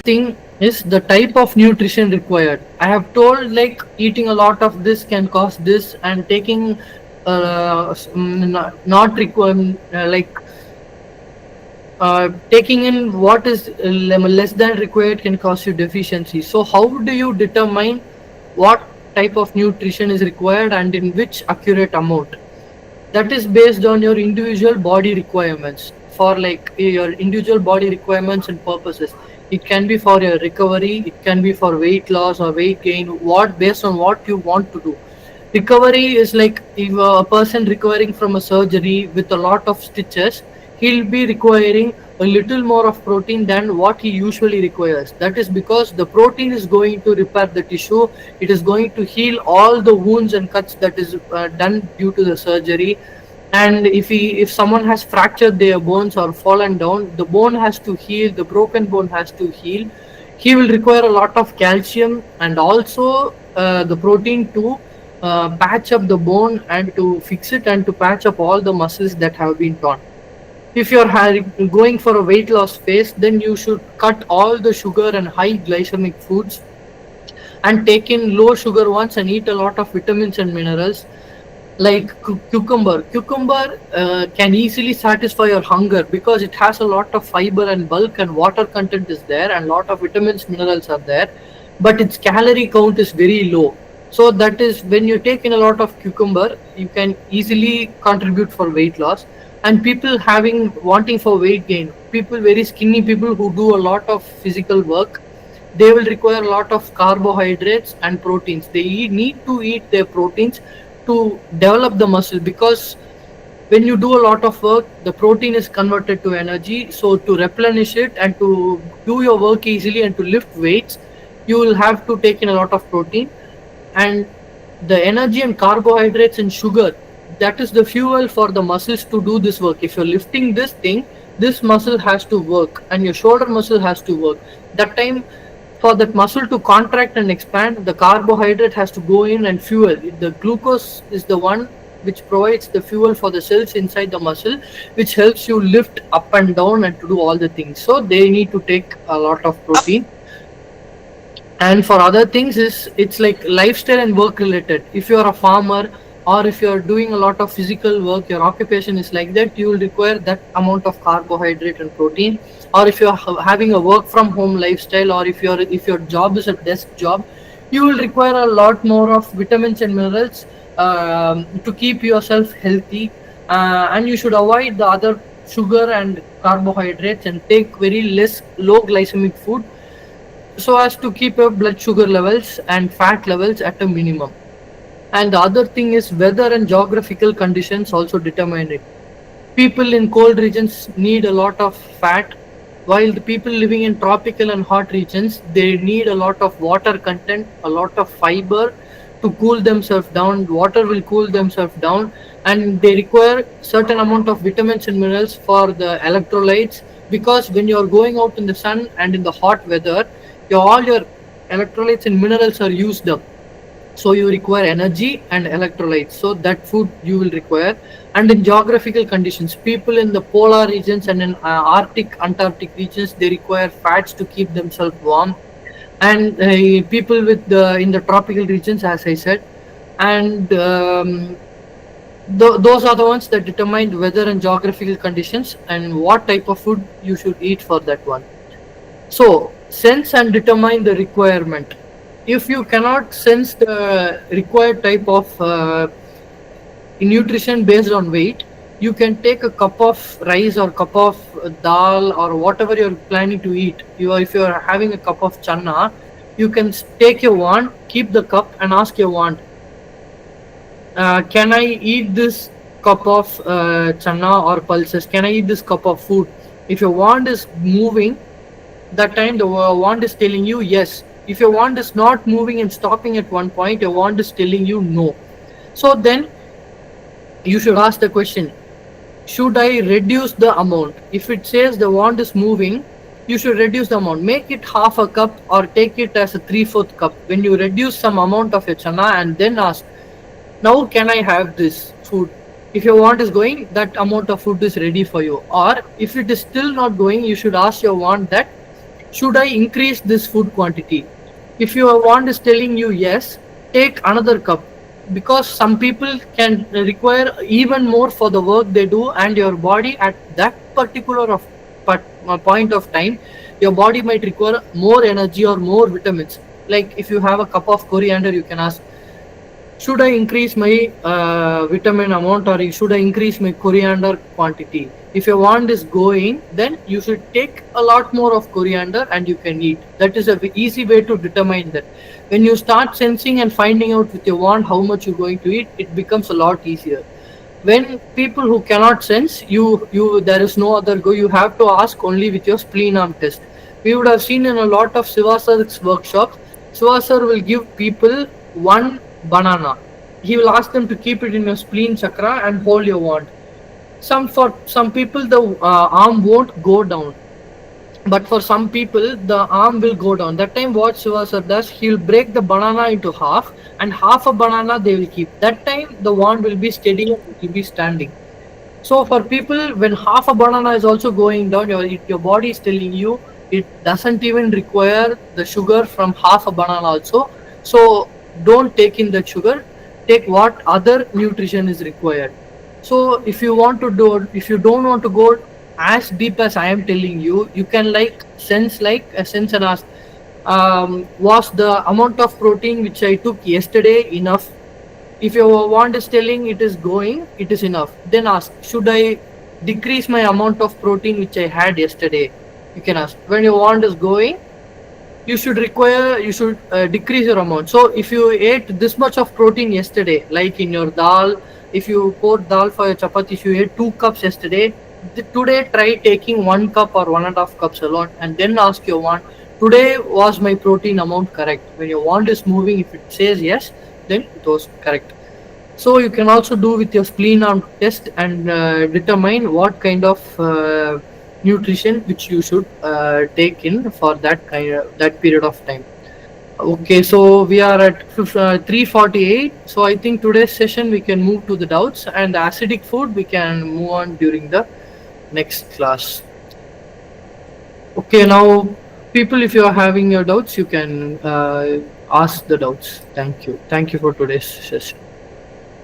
thing is the type of nutrition required. I have told like eating a lot of this can cause this, and taking not required taking in what is less than required can cause you deficiency. So how do you determine what type of nutrition is required and in which accurate amount? That is based on your individual body requirements, for like your individual body requirements and purposes. It can be for your recovery, it can be for weight loss or weight gain, what based on what you want to do. Recovery is like if a person recovering from a surgery with a lot of stitches, he'll be requiring a little more of protein than what he usually requires. That is because the protein is going to repair the tissue, it is going to heal all the wounds and cuts that is done due to the surgery. And if someone has fractured their bones or fallen down, the bone has to heal, the broken bone has to heal. He will require a lot of calcium and also the protein to patch up the bone and to fix it and to patch up all the muscles that have been torn. If you're going for a weight loss phase, then you should cut all the sugar and high glycemic foods and take in low sugar ones and eat a lot of vitamins and minerals like cucumber. Cucumber can easily satisfy your hunger because it has a lot of fiber and bulk and water content is there and lot of vitamins, minerals are there, but its calorie count is very low. So that is when you take in a lot of cucumber, you can easily contribute for weight loss. And people wanting for weight gain, people very skinny people who do a lot of physical work, they will require a lot of carbohydrates and proteins. They need to eat their proteins to develop the muscle, because when you do a lot of work, the protein is converted to energy. So to replenish it and to do your work easily and to lift weights, you will have to take in a lot of protein. And the energy and carbohydrates and sugar, that is the fuel for the muscles to do this work. If you're lifting this thing, this muscle has to work and your shoulder muscle has to work. That time, for that muscle to contract and expand, the carbohydrate has to go in and fuel. The glucose is the one which provides the fuel for the cells inside the muscle, which helps you lift up and down and to do all the things. So they need to take a lot of protein. And for other things, it's like lifestyle and work related. If you're a farmer or if you're doing a lot of physical work, your occupation is like that, you will require that amount of carbohydrate and protein. Or if you're having a work from home lifestyle, or if your job is a desk job, you will require a lot more of vitamins and minerals to keep yourself healthy. And you should avoid the other sugar and carbohydrates and take very low glycemic food, so as to keep your blood sugar levels and fat levels at a minimum. And the other thing is weather and geographical conditions also determine it. People in cold regions need a lot of fat, while the people living in tropical and hot regions, they need a lot of water content, a lot of fiber to cool themselves down. Water will cool themselves down, and they require certain amount of vitamins and minerals for the electrolytes, because when you're going out in the sun and in the hot weather, all your electrolytes and minerals are used up. So you require energy and electrolytes. So that food you will require. And in geographical conditions, people in the polar regions and in Arctic, Antarctic regions, they require fats to keep themselves warm. And people in the tropical regions, as I said. And those are the ones that determine the weather and geographical conditions and what type of food you should eat for that one. So sense and determine the requirement. If you cannot sense the required type of nutrition based on weight, you can take a cup of rice or cup of dal or whatever you're planning to eat. If you're having a cup of chana, you can take your wand, keep the cup and ask your wand, can I eat this cup of chana or pulses? Can I eat this cup of food? If your wand is moving, that time the wand is telling you yes. If your wand is not moving and stopping at one point, your wand is telling you no. So then you should ask the question, should I reduce the amount? If it says the wand is moving, you should reduce the amount. Make it half a cup or take it as a 3/4 cup. When you reduce some amount of your chana and then ask, now can I have this food? If your wand is going, that amount of food is ready for you. Or if it is still not going, you should ask your wand that, Should I increase this food quantity? If your wand is telling you yes, take another cup, because some people can require even more for the work they do, and your body at that particular point of time, your body might require more energy or more vitamins. Like if you have a cup of coriander, you can ask, should I increase my vitamin amount, or should I increase my coriander quantity? If your wand is going, then you should take a lot more of coriander and you can eat. That is a easy way to determine that. When you start sensing and finding out with your wand how much you're going to eat, it becomes a lot easier. When people who cannot sense, you there is no other go. You have to ask only with your spleen arm test. We would have seen in a lot of Sivasar's workshops, Sivasar will give people one banana. He will ask them to keep it in your spleen chakra and hold your wand. For some people the arm won't go down, but for some people the arm will go down. That time what Sivasar does, he will break the banana into half, and half a banana they will keep. That time the wand will be steady and it will be standing. So for people, when half a banana is also going down, your body is telling you it doesn't even require the sugar from half a banana also. So don't take in that sugar. Take what other nutrition is required. So if you don't want to go as deep as I am telling you, you can sense and ask, was the amount of protein which I took yesterday enough? If your wand is telling it is going, it is enough. Then ask, should I decrease my amount of protein which I had yesterday? You can ask. When your wand is going, you should decrease your amount. So if you ate this much of protein yesterday, like in your dal, if you poured dal for your chapati, if you ate 2 cups yesterday, today try taking 1 cup or 1.5 cups alone, and then ask your wand, today was my protein amount correct? When your wand is moving, if it says yes, then it was correct. So you can also do with your spleen arm test and determine what kind of nutrition which you should take in for that period of time. Okay, so we are at 3:48. So I think today's session we can move to the doubts, and the acidic food we can move on during the next class. Okay, now people, if you are having your doubts, you can ask the doubts. Thank you for today's session.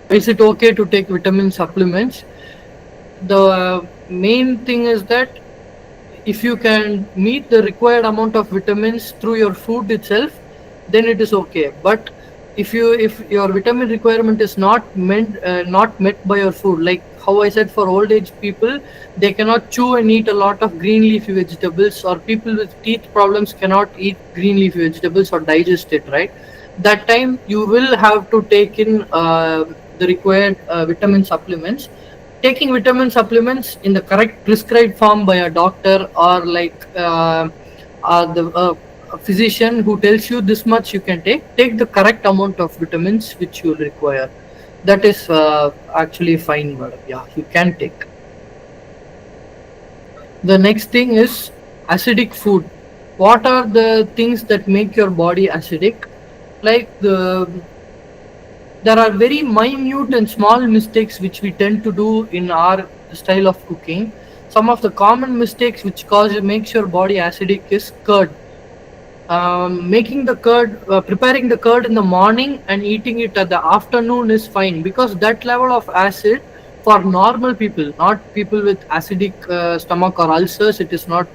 Is it okay to take vitamin supplements? The main thing is that if you can meet the required amount of vitamins through your food itself, then it is okay. But if your vitamin requirement is not met by your food, like how I said, for old age people, they cannot chew and eat a lot of green leafy vegetables, or people with teeth problems cannot eat green leafy vegetables or digest it, right? That time you will have to take in the required vitamin supplements. Taking vitamin supplements in the correct prescribed form by a doctor, or the physician who tells you this much you can take the correct amount of vitamins which you require. That is actually fine, madam. Yeah, you can take. The next thing is acidic food. What are the things that make your body acidic? There are very minute and small mistakes which we tend to do in our style of cooking. Some of the common mistakes which makes your body acidic is curd. Preparing the curd in the morning and eating it at the afternoon is fine, because that level of acid for normal people, not people with acidic stomach or ulcers, it is not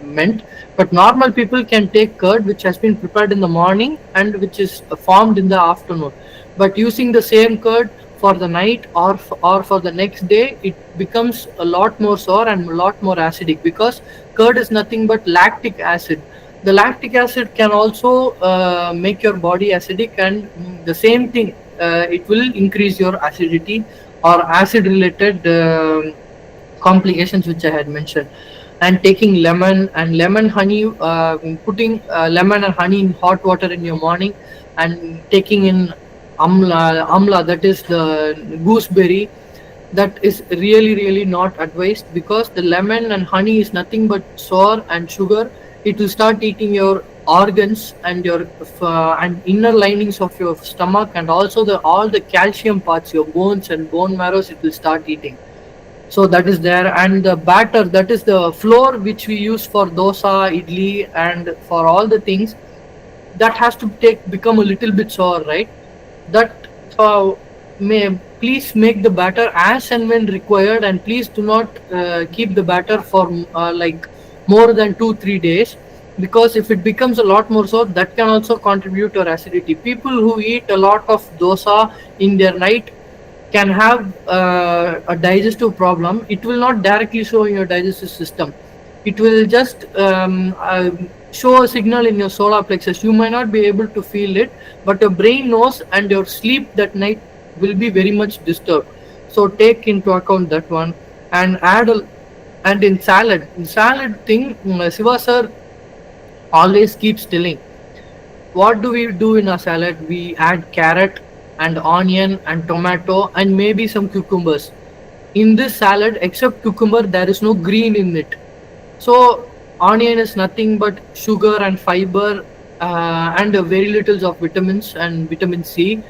meant. But normal people can take curd which has been prepared in the morning and which is formed in the afternoon. But using the same curd for the night or for the next day, it becomes a lot more sour and a lot more acidic, because curd is nothing but lactic acid. The lactic acid can also make your body acidic, and the same thing, it will increase your acidity or acid related complications which I had mentioned. And taking lemon and lemon honey, putting lemon and honey in hot water in your morning, and taking in amla, that is the gooseberry, that is really not advised, because the lemon and honey is nothing but sour and sugar. It will start eating your organs and your and inner linings of your stomach, and also all the calcium parts, your bones and bone marrows, it will start eating. So that is there, and the batter, that is the flour which we use for dosa, idli, and for all the things, that has to take become a little bit sour, right? That may please make the batter as and when required, and please do not keep the batter for like more than 2 3 days, because if it becomes a lot more sour, that can also contribute to acidity. People who eat a lot of dosa in their night can have a digestive problem. It will not directly show in your digestive system. It will just show a signal in your solar plexus. You might not be able to feel it, but your brain knows, and your sleep that night will be very much disturbed. So take into account that one, and and in salad thing, Siva sir always keeps telling, what do we do in a salad? We add carrot and onion and tomato and maybe some cucumbers. In this salad, except cucumber, there is no green in it. So onion is nothing but sugar and fiber, and very little of vitamins and vitamin C.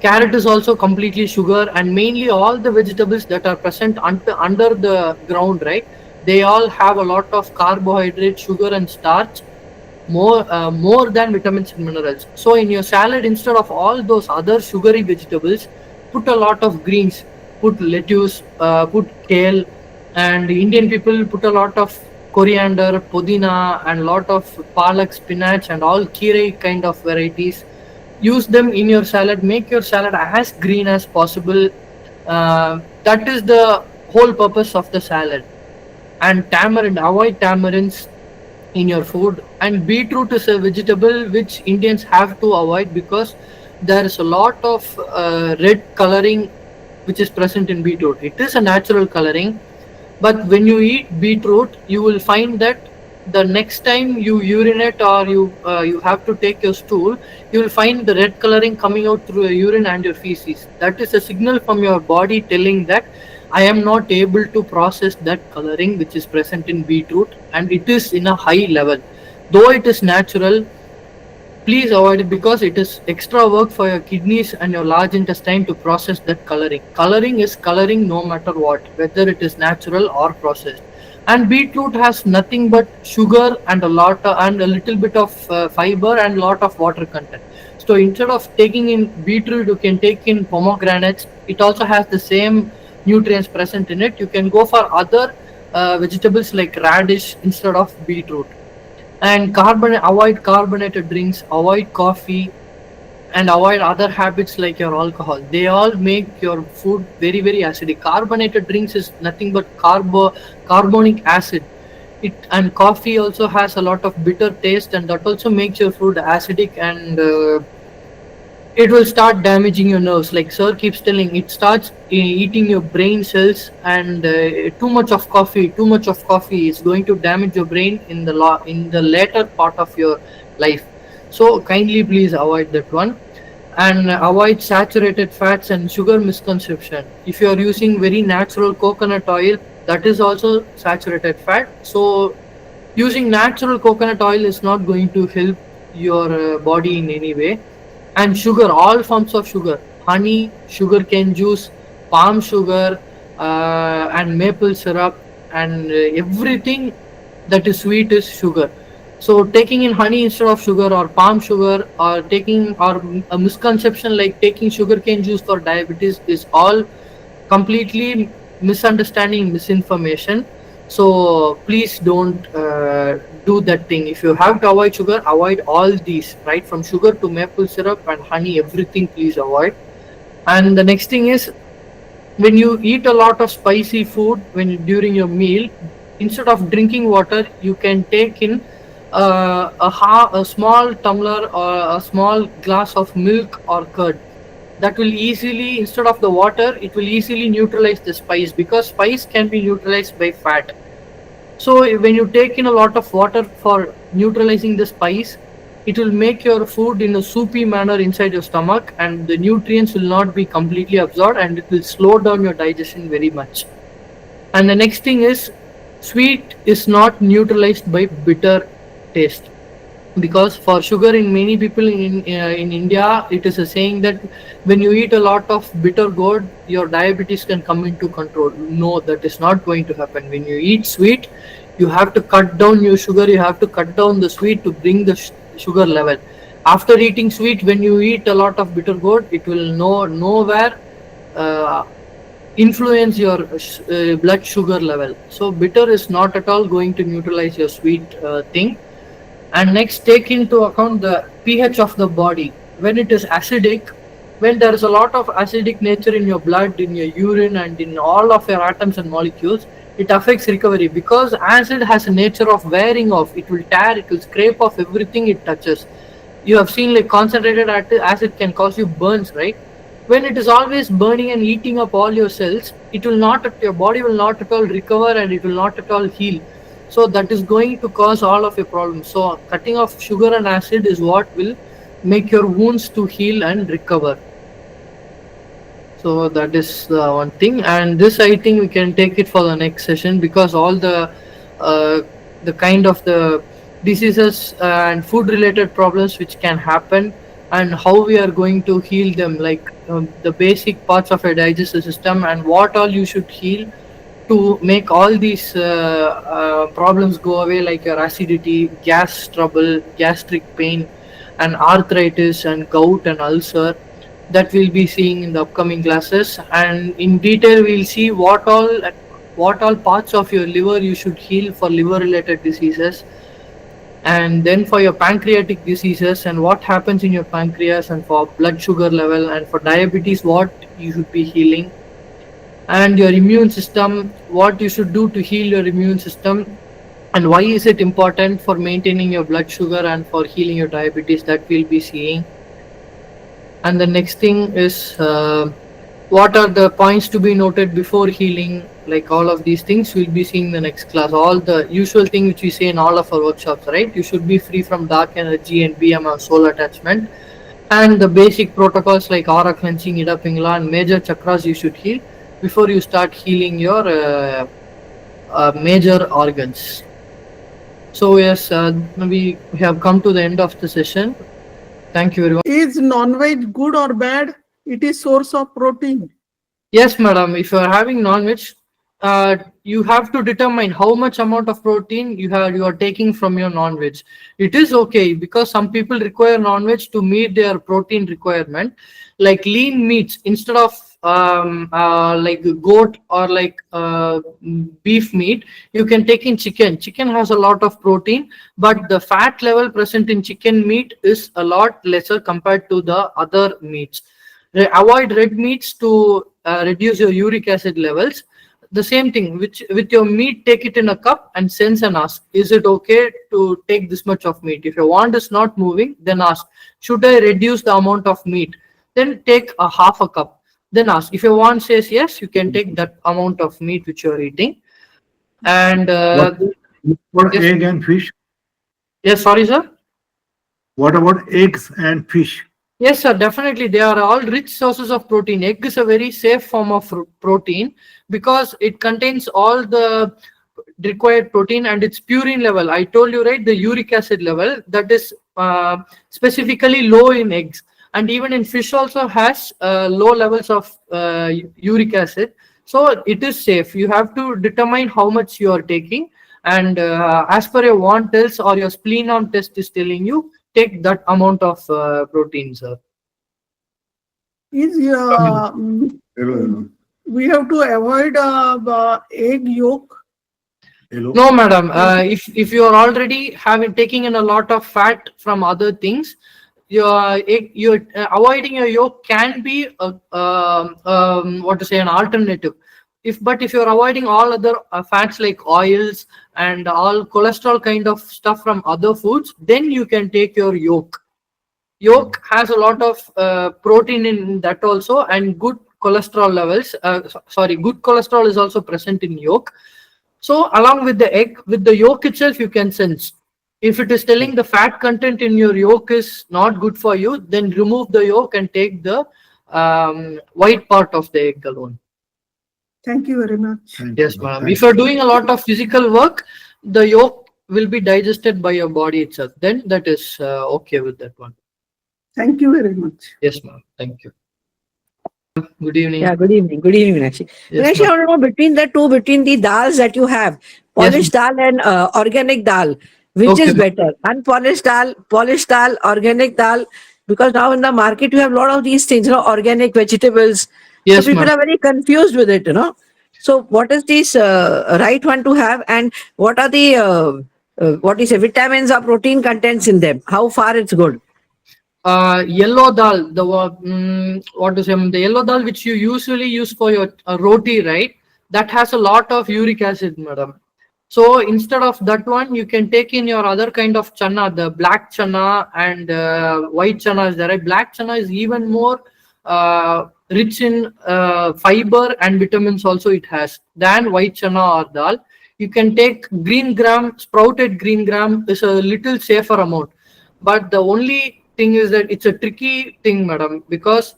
Carrot is also completely sugar, and mainly all the vegetables that are present under the ground, right? They all have a lot of carbohydrate, sugar, and starch, more than vitamins and minerals. So in your salad, instead of all those other sugary vegetables, put a lot of greens. Put lettuce, put kale, and Indian people put a lot of coriander, pudina, and lot of palak, spinach, and all kire kind of varieties. Use them in your salad. Make your salad as green as possible. That is the whole purpose of the salad. And tamarind, avoid tamarinds in your food. And beetroot is a vegetable which Indians have to avoid, because there is a lot of red coloring which is present in beetroot. It is a natural coloring, but when you eat beetroot, you will find that the next time you urinate, or you have to take your stool, you will find the red coloring coming out through your urine and your feces. That is a signal from your body telling that I am not able to process that coloring which is present in beetroot, and it is in a high level. Though it is natural, please avoid it, because it is extra work for your kidneys and your large intestine to process that coloring. Coloring is coloring no matter what, whether it is natural or processed. And beetroot has nothing but sugar and and a little bit of fiber and lot of water content. So instead of taking in beetroot, you can take in pomegranates. It also has the same nutrients present in it. You can go for other vegetables like radish instead of beetroot. And avoid carbonated drinks, avoid coffee, and avoid other habits like your alcohol. They all make your food very very acidic. Carbonated drinks is nothing but carbonic acid. It and coffee also has a lot of bitter taste, and that also makes your food acidic, and it will start damaging your nerves. Like sir keeps telling, it starts eating your brain cells, and too much of coffee is going to damage your brain in the later part of your life. So kindly please avoid that one. And avoid saturated fats and sugar misconception. If you are using very natural coconut oil, that is also saturated fat. So using natural coconut oil is not going to help your body in any way. And sugar, all forms of sugar, honey, sugarcane juice, palm sugar, and maple syrup, and everything that is sweet is sugar. So taking in honey instead of sugar, or palm sugar, or a misconception like taking sugarcane juice for diabetes, is all completely misunderstanding, misinformation. So please don't do that thing. If you have to avoid sugar, avoid all these, right from sugar to maple syrup and honey, everything please avoid. And the next thing is, when you eat a lot of spicy food during your meal, instead of drinking water, you can take in a small tumbler or a small glass of milk or curd. That will easily, instead of the water, it will easily neutralize the spice, because spice can be neutralized by fat. So when you take in a lot of water for neutralizing the spice, it will make your food in a soupy manner inside your stomach, and the nutrients will not be completely absorbed, and it will slow down your digestion very much. And the next thing is, sweet is not neutralized by bitter taste. because for sugar, in many people in India, it is a saying that when you eat a lot of bitter gourd, your diabetes can come into control. No, that is not going to happen. When you eat sweet, you have to cut down your sugar. You have to cut down the sweet to bring the sugar level. After eating sweet, when you eat a lot of bitter gourd, it will nowhere uh, influence your blood sugar level. So bitter is not at all going to neutralize your sweet thing. And next, take into account the pH of the body. When it is acidic, when there is a lot of acidic nature in your blood, in your urine, and in all of your atoms and molecules, it affects recovery, because acid has a nature of wearing off. It will tear, it will scrape off everything it touches. You have seen like concentrated acid can cause you burns, right? When it is always burning and eating up all your cells, it will not, your body will not at all recover, and it will not at all heal. So that is going to cause all of your problems. So cutting off sugar and acid is what will make your wounds to heal and recover. So that is one thing, and this I think we can take it for the next session, because all uh, the kind of the diseases and food related problems which can happen, and how we are going to heal them, like the basic parts of your digestive system, and what all you should heal to make all these problems go away, like your acidity, gas trouble, gastric pain, and arthritis, and gout, and ulcer, that we'll be seeing in the upcoming classes. And in detail, we'll see what all parts of your liver you should heal for liver related diseases, and then for your pancreatic diseases and what happens in your pancreas, and for blood sugar level, and for diabetes what you should be healing, and your immune system, what you should do to heal your immune system, and why is it important for maintaining your blood sugar and for healing your diabetes, that we'll be seeing. And the next thing is what are the points to be noted before healing, like all of these things we'll be seeing in the next class. All the usual thing which we say in all of our workshops, right? You should be free from dark energy and BM or soul attachment, and the basic protocols like aura cleansing, ida pingala, and major chakras you should heal before you start healing your major organs. So yes, we have come to the end of the session. Thank you very much. Is non-veg good or bad? It is source of protein. Yes, madam. If you are having non-veg, you have to determine how much amount of protein you are taking from your non-veg. It is okay, because some people require non-veg to meet their protein requirement, like lean meats instead of like goat or like beef meat. You can take in chicken. Chicken has a lot of protein, but the fat level present in chicken meat is a lot lesser compared to the other meats. Avoid red meats to reduce your uric acid levels. The same thing which with your meat, take it in a cup and sense and ask, is it okay to take this much of meat? If your wand is not moving, then ask, should I reduce the amount of meat? Then take a half a cup. Then ask. If your wand says yes, you can take that amount of meat which you are eating. And what about yes, egg and fish? yes, sorry, sir. What about eggs and fish? Yes, sir, definitely. They are all rich sources of protein. Egg is a very safe form of protein, because it contains all the required protein, and its purine level. I told you, right, the uric acid level that is specifically low in eggs. And even in fish also has low levels of uric acid. So it is safe. You have to determine how much you are taking. And as per your want tells, or your spleen on test is telling you, take that amount of protein, sir. Is we have to avoid egg yolk. Hello? No, madam. If you are already having taking in a lot of fat from other things, you're avoiding your yolk can be what to say, an alternative. But if you're avoiding all other fats like oils and all cholesterol kind of stuff from other foods, then you can take your yolk. Yolk has a lot of protein in that also, and good cholesterol levels. Good cholesterol is also present in yolk. So along with the egg, with the yolk itself, you can sense. If it is telling the fat content in your yolk is not good for you, then remove the yolk and take the white part of the egg alone. Thank you very much. Yes, madam. If you're doing a lot of physical work, the yolk will be digested by your body itself. Then that is okay with that one. Thank you very much. Yes, ma'am. Thank you. Good evening. Yeah, good evening. Good evening, Meenakshi. Yes, Meenakshi, I ma'am. want to know between the two, between the dals that you have, Yes, polished dal and organic dal, which okay, is better? Unpolished dal, polished dal, organic dal? Because now in the market you have a lot of these things, organic vegetables. So yes, people ma'am. are very confused with it. So what is this right one to have, and what are the what is vitamins or protein contents in them? How far it's good? Yellow dal, what to say, the yellow dal which you usually use for your roti, right? That has a lot of uric acid, madam. So instead of that one, you can take in your other kind of chana, the black chana and white chana is there. Right? Black chana is even more rich in fiber and vitamins also it has than white chana or dal. You can take green gram, sprouted green gram is a little safer amount. But the only thing is that it's a tricky thing, madam, because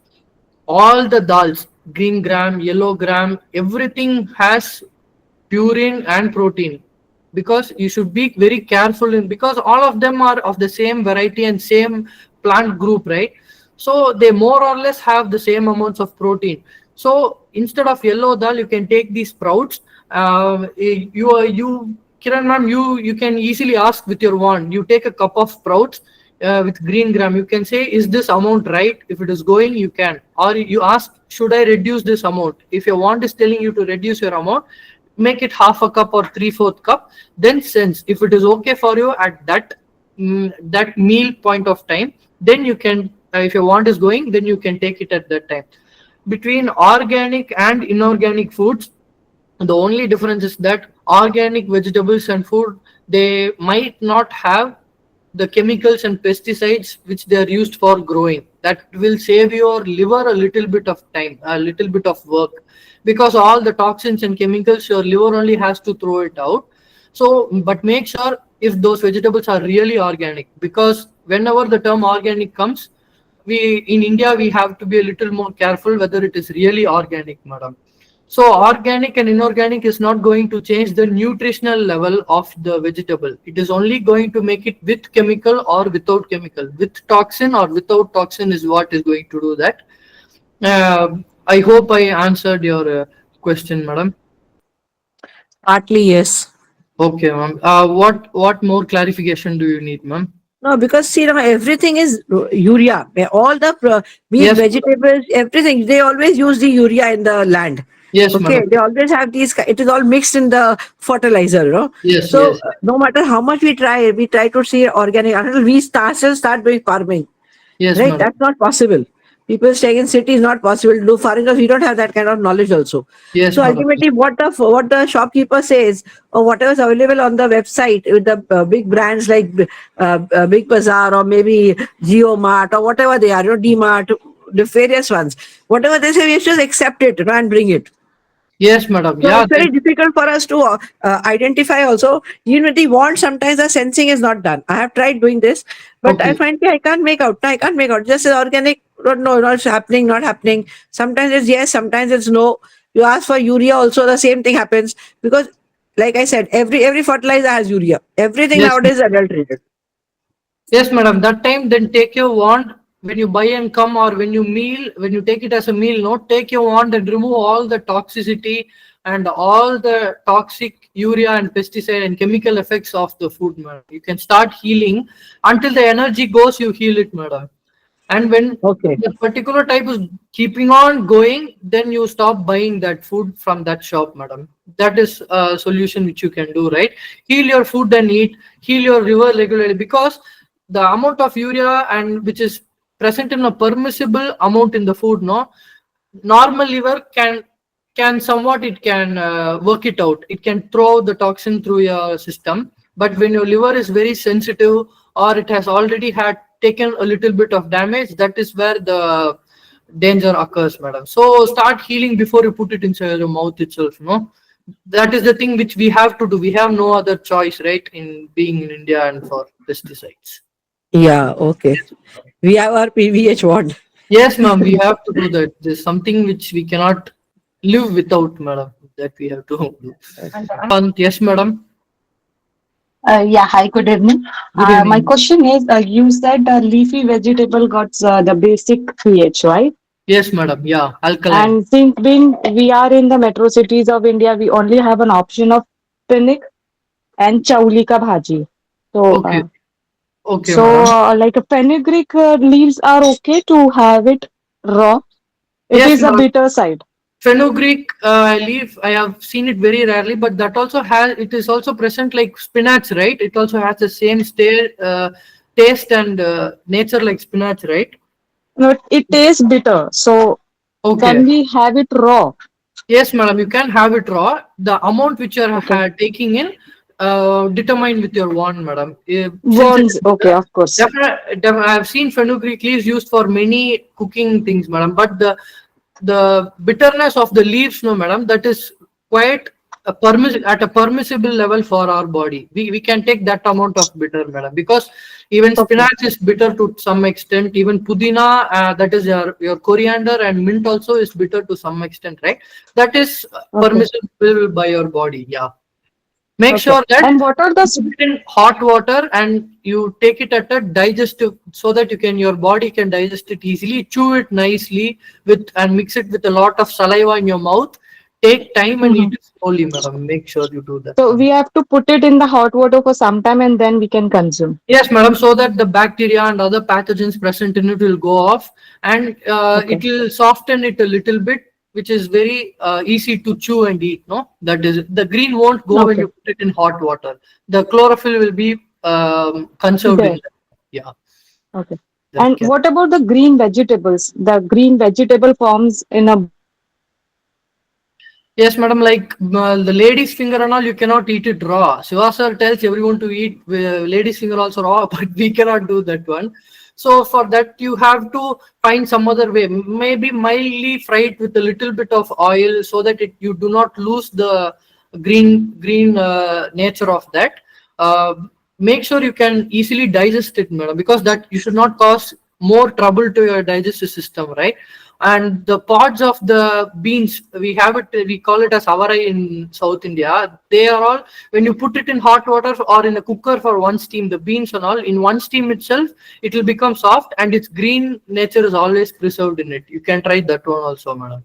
all the dals, green gram, yellow gram, everything has purine and protein, because you should be very careful in, because all of them are of the same variety and same plant group, right? So they more or less have the same amounts of protein. So instead of yellow dal, you can take these sprouts. You Kiran ma'am, you can easily ask with your wand. You take a cup of sprouts with green gram. You can say, is this amount right? If it is going, you can. Or you ask, should I reduce this amount? If your wand is telling you to reduce your amount, make it half a cup or 3/4 cup. Then sense if it is okay for you at that meal point of time, then you can, if your wand is going, then you can take it at that time. Between organic and inorganic foods, the only difference is that organic vegetables and food, they might not have the chemicals and pesticides which they are used for growing. That will save your liver a little bit of time, a little bit of work, because all the toxins and chemicals, your liver only has to throw it out. So but make sure if those vegetables are really organic, because whenever the term organic comes, we in India we have to be a little more careful whether it is really organic, madam. So organic and inorganic is not going to change the nutritional level of the vegetable. It is only going to make it with chemical or without chemical, with toxin or without toxin is what is going to do that. I hope I answered your question, madam. Partly, yes. Okay, ma'am. What more clarification do you need, ma'am? No, because see now everything is urea. All the be it Yes, vegetables, everything they always use the urea in the land. yes, Okay, madam. they always have these. It is all mixed in the fertilizer. Yes, So yes, no matter how much we try to see organic until we start doing farming. yes, Right? madam. That's not possible. People staying in city is not possible to do farming because we don't have that kind of knowledge also. Yes, So madam. ultimately, what the shopkeeper says or whatever is available on the website with the big brands like Big Bazaar or maybe Geo Mart or whatever they are, D Mart, the various ones, whatever they say, we just accept it and bring it. Yes, madam. So Yeah. it's very difficult for us to identify also. Even with the wand, sometimes the sensing is not done. I have tried doing this, but I Okay. find I can't make out. No, I can't make out. Just organic, no, not happening, not happening. Sometimes it's yes, sometimes it's no. You ask for urea, also the same thing happens because, like I said, every fertilizer has urea. Everything Yes, nowadays is adulterated. yes, madam. That time, then take your wand when you buy and come, or when you meal, when you take it as a meal, no, take your wand and remove all the toxicity and all the toxic urea and pesticide and chemical effects of the food, madam. You can start healing until the energy goes, you heal it, madam. And when Okay. the particular type is keeping on going, then you stop buying that food from that shop, madam. That is a solution which you can do, right? Heal your food and eat, heal your liver regularly, because the amount of urea and which is present in a permissible amount in the food, no, normal liver can somewhat, it can work it out, it can throw the toxin through your system. But when your liver is very sensitive, or it has already had taken a little bit of damage, that is where the danger occurs, madam. So start healing before you put it inside your mouth itself, no. That is the thing which we have to do. We have no other choice, right, in being in India and for pesticides. Yeah. Okay. We have our PVH wand. Yes, ma'am, we have to do that. There's something which we cannot live without, madam. That we have to do. Okay. And yes, madam. Yeah, hi, good evening. Good My evening. question is, you said leafy vegetable got the basic pH, right? Yes, madam. Yeah, alkaline. And since being we are in the metro cities of India, we only have an option of pinnik and chauli ka bhaji. So, Okay. Okay, so madam. like a fenugreek leaves are okay to have it raw. It Yes, is a madam. bitter side. Fenugreek leaf, I have seen it very rarely, but that also has, it is also present like spinach, right? It also has the same taste and nature like spinach, right? But it tastes bitter. So, can Okay. we have it raw? Yes, madam, you can have it raw. The amount which you are Okay. taking in, determine with your wand, madam. Since it Worms. Okay, of course. I have seen fenugreek leaves used for many cooking things, madam. But the bitterness of the leaves, no, madam, that is quite at a permissible level for our body. We can take that amount of bitter, madam, because even Okay. spinach is bitter to some extent. Even pudina, that is your coriander, and mint also is bitter to some extent, right? That is Okay. permissible by your body. Yeah. Make Okay. sure that And what are the you put it in hot water and you take it at a digestive so that you can your body can digest it easily. Chew it nicely with and mix it with a lot of saliva in your mouth. Take time and eat Mhm. it slowly, madam. Make sure you do that So one. we have to put it in the hot water for some time and then we can consume. Yes, madam, so that the bacteria and other pathogens present in it will go off and it Okay. will soften it a little bit, which is very easy to chew and eat. No, that is the green won't go when Okay. you put it in hot water. The chlorophyll will be conserved in There. that. Yeah, Okay. that And can. what about the green vegetables? The green vegetable forms in a Yes, madam. Like the lady's finger and all, you cannot eat it raw. Shiva sir tells everyone to eat lady's finger also raw, but we cannot do that one. So for that, you have to find some other way. Maybe mildly fry it with a little bit of oil, so that you do not lose the green nature of that. Uh, Make sure you can easily digest it, madam, because that you should not cause more trouble to your digestive system, right? And the pods of the beans, we call it as avarai in South India. They are all, when you put it in hot water or in a cooker for one steam, the beans and all in one steam itself, it will become soft and its green nature is always preserved in it. You can try that one also, madam.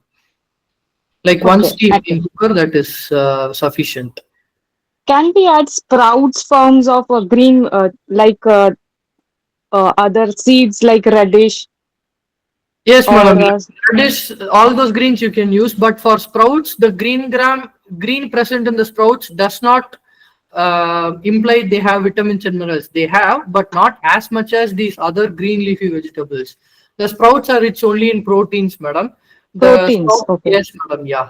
Like one okay. steam Okay. in cooker, that is sufficient. Can we add sprouts forms of a green other seeds like radish Yes, or madam. Radish, all those greens you can use, but for sprouts, the green present in the sprouts does not imply they have vitamins and minerals. They have, but not as much as these other green leafy vegetables. The sprouts are rich only in proteins, madam. The proteins? sprout, Okay. yes, madam. Yeah.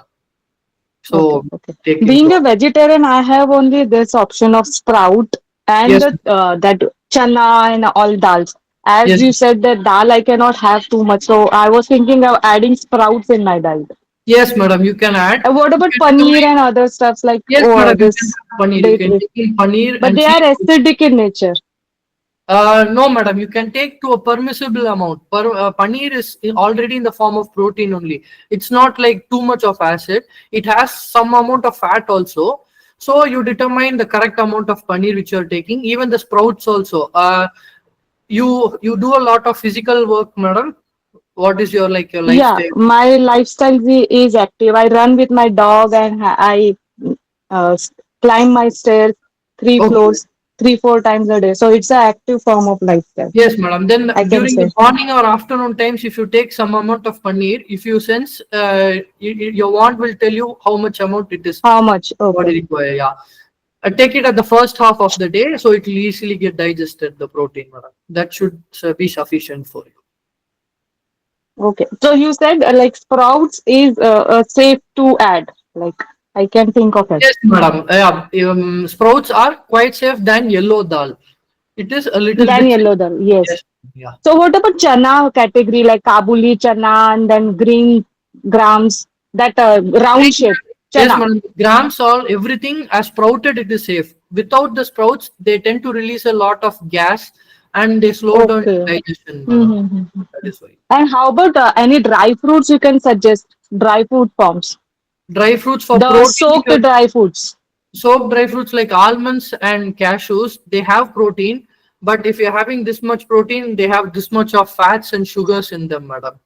Okay. So Okay. take into Being a vegetarian, I have only this option of sprout and yes, that chana and all dals. As yes, you said that dal I cannot have too much, so I was thinking of adding sprouts in my diet. yes, madam. You can add. What You about can paneer only and other stuffs like yes, madam. You can this have paneer. You can date? take in paneer But and they are seafood. acidic in nature. No, madam, you can take to a permissible amount. Paneer is already in the form of protein only. It's not like too much of acid. It has some amount of fat also. So you determine the correct amount of paneer which you are taking. Even the sprouts also. You do a lot of physical work, madam. What is your like your Yeah, lifestyle? my lifestyle is active. I run with my dog and I climb my stairs three Okay. floors, 3, 4 times a day. So it's an active form of lifestyle, Yes, madam. Then I can during the say. morning or afternoon times, if you take some amount of paneer, if you sense your wand will tell you how much amount it is How much? body Okay. require. Yeah, take it at the first half of the day, so it will easily get digested. The protein, madam. That should be sufficient for you. Okay. So you said like sprouts is safe to add. Like I can think of it. Yes, madam. Sprouts are quite safe than yellow dal. It is a little Then bit yellow safe. dal. Yes. Yes. Yeah. So what about chana category like Kabuli chana and then green grams that round shape Yes, chana? madam. Grams all everything as sprouted, it is safe. Without the sprouts, they tend to release a lot of gas and they slow down Okay. digestion, madam. Mm-hmm. That is why. And how about any dry fruits you can suggest? Dry fruit forms. Dry fruits for The protein. soaked dry fruits. soaked dry fruits like almonds and cashews, they have protein, but if you're having this much protein, they have this much of fats and sugars in them, madam.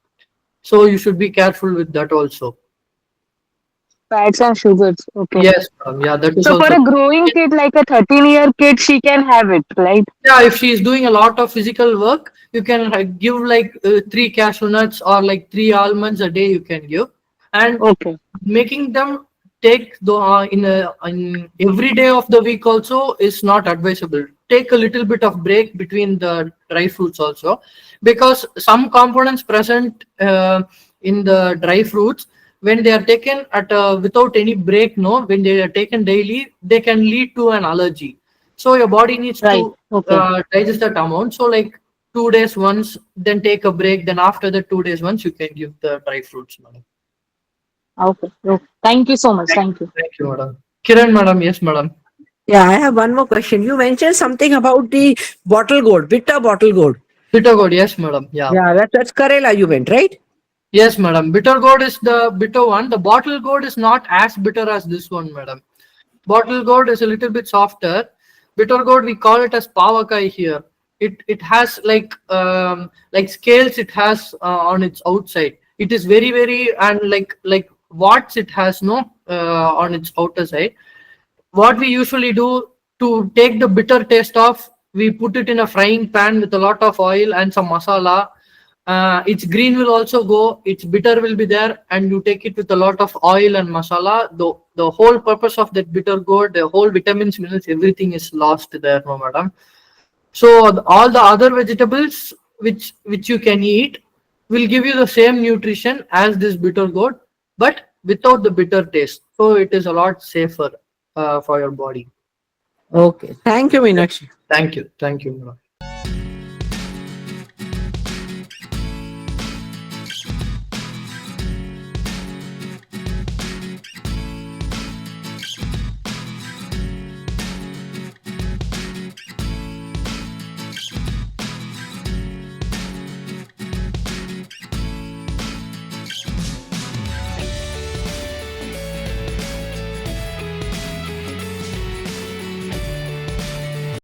So you should be careful with that also. Fats and sugars. Okay. Yes, madam. Yeah, that is So for also. a growing kid, like a 13-year kid, she can have it, right? Yeah, if she is doing a lot of physical work, you can give like three cashew nuts or like three almonds a day. You can give, and Okay. making them take the in every day of the week also is not advisable. Take a little bit of break between the dry fruits also, because some components present in the dry fruits, when they are taken at without any break, no, when they are taken daily, they can lead to an allergy. So your body needs Right. to Okay. digest that amount. So like 2 days once, then take a break. Then after the 2 days once, you can give the dry fruits, madam. Okay. Okay. Thank you so much. Thank you. Thank you, madam. Kiran, madam. Yes, madam. Yeah, I have one more question. You mentioned something about the bottle gourd, bitter bottle gourd. Bitter gourd. Yes, madam. Yeah. Yeah, that's Karela you meant, right? Yes, madam. Bitter gourd is the bitter one. The bottle gourd is not as bitter as this one, madam. Bottle gourd is a little bit softer. Bitter gourd, we call it as pavakai here. It has like scales. It has on its outside. It is very and like warts. It has no on its outer side. What we usually do to take the bitter taste off, we put it in a frying pan with a lot of oil and some masala. Its green will also go, its bitter will be there, and you take it with a lot of oil and masala. The whole purpose of that bitter gourd, the whole vitamins, minerals, everything is lost there, no madam. So all the other vegetables which you can eat will give you the same nutrition as this bitter gourd, but without the bitter taste. So it is a lot safer for your body. Okay. Thank you, Meenakshi. Thank you, madam.